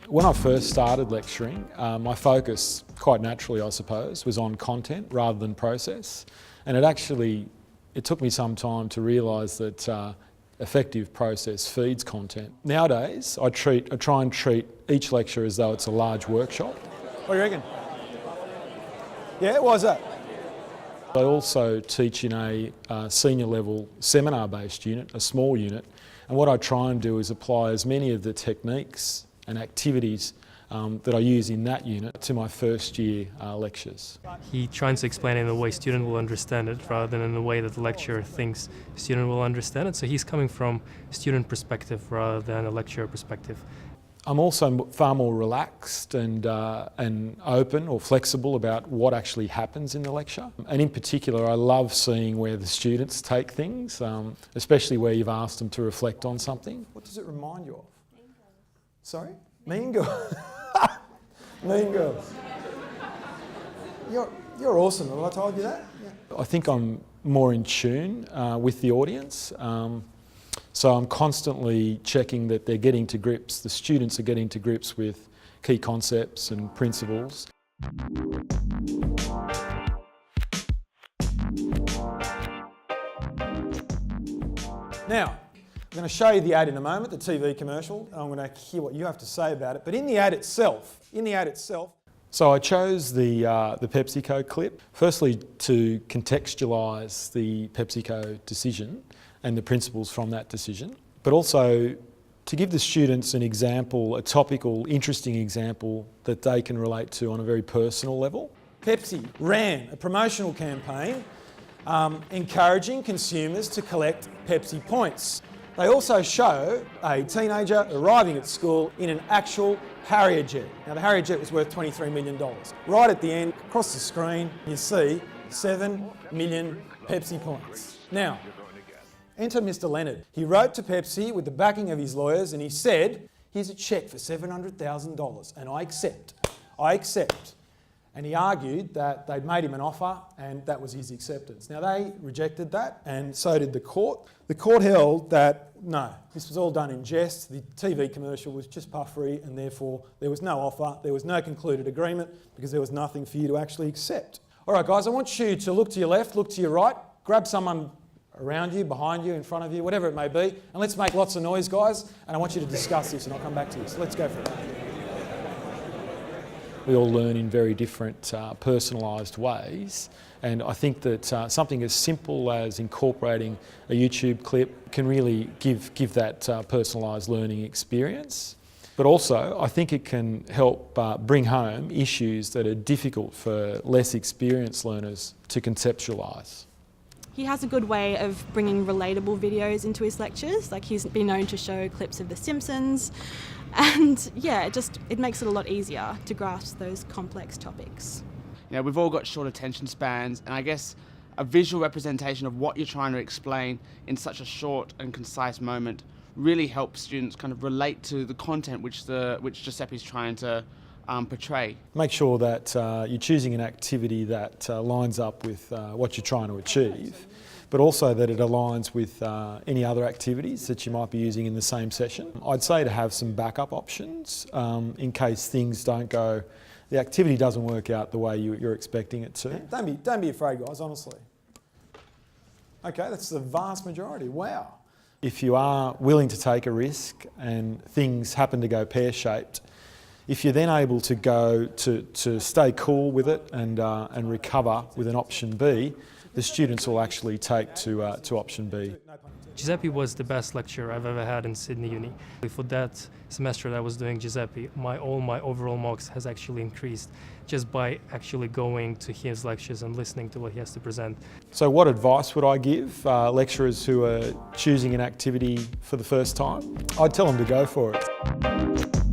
When I first started lecturing, my focus, quite naturally I suppose, was on content rather than process. And it took me some time to realise that effective process feeds content. Nowadays, I try and treat each lecture as though it's a large workshop. What do you reckon? Yeah, why's that? I also teach in a senior level seminar-based unit, a small unit, and what I try and do is apply as many of the techniques and activities that I use in that unit to my first year lectures. He tries to explain it in a way student will understand it rather than in a way that the lecturer thinks student will understand it. So he's coming from student perspective rather than a lecturer perspective. I'm also far more relaxed and open or flexible about what actually happens in the lecture. And in particular, I love seeing where the students take things, especially where you've asked them to reflect on something. What does it remind you of? Sorry? Mean Girls. Mean Girls. You're awesome, have I told you that? Yeah. I think I'm more in tune with the audience. So I'm constantly checking that they're getting to grips, the students are getting to grips with key concepts and principles. Now, I'm going to show you the ad in a moment, the TV commercial, and I'm going to hear what you have to say about it. But in the ad itself, So I chose the PepsiCo clip, firstly to contextualise the PepsiCo decision and the principles from that decision, but also to give the students an example, a topical, interesting example that they can relate to on a very personal level. Pepsi ran a promotional campaign encouraging consumers to collect Pepsi points. They also show a teenager arriving at school in an actual Harrier jet. Now the Harrier jet was worth $23 million. Right at the end, across the screen, you see 7 million Pepsi points. Now, enter Mr. Leonard. He wrote to Pepsi with the backing of his lawyers and he said, here's a cheque for $700,000 and I accept. And he argued that they'd made him an offer and that was his acceptance. Now they rejected that and so did the court. The court held that no, this was all done in jest, the TV commercial was just puffery and therefore there was no offer, there was no concluded agreement because there was nothing for you to actually accept. All right guys, I want you to look to your left, look to your right, grab someone around you, behind you, in front of you, whatever it may be, and let's make lots of noise guys and I want you to discuss this and I'll come back to you. So let's go for it. We all learn in very different personalised ways, and I think that something as simple as incorporating a YouTube clip can really give that personalised learning experience. But also, I think it can help bring home issues that are difficult for less experienced learners to conceptualise. He has a good way of bringing relatable videos into his lectures, like he's been known to show clips of The Simpsons, and yeah, it makes it a lot easier to grasp those complex topics. You know, we've all got short attention spans, and I guess a visual representation of what you're trying to explain in such a short and concise moment really helps students kind of relate to the content which Giuseppe's trying to portray. Make sure that you're choosing an activity that lines up with what you're trying to achieve, but also that it aligns with any other activities that you might be using in the same session. I'd say to have some backup options in case things don't go, the activity doesn't work out the way you're expecting it to. Don't be afraid guys, honestly. Okay, that's the vast majority, wow. If you are willing to take a risk and things happen to go pear-shaped, if you're then able to go to stay cool with it and recover with an option B, the students will actually take to option B. Giuseppe was the best lecturer I've ever had in Sydney Uni. For that semester that I was doing Giuseppe, my overall marks has actually increased just by actually going to his lectures and listening to what he has to present. So what advice would I give lecturers who are choosing an activity for the first time? I'd tell them to go for it.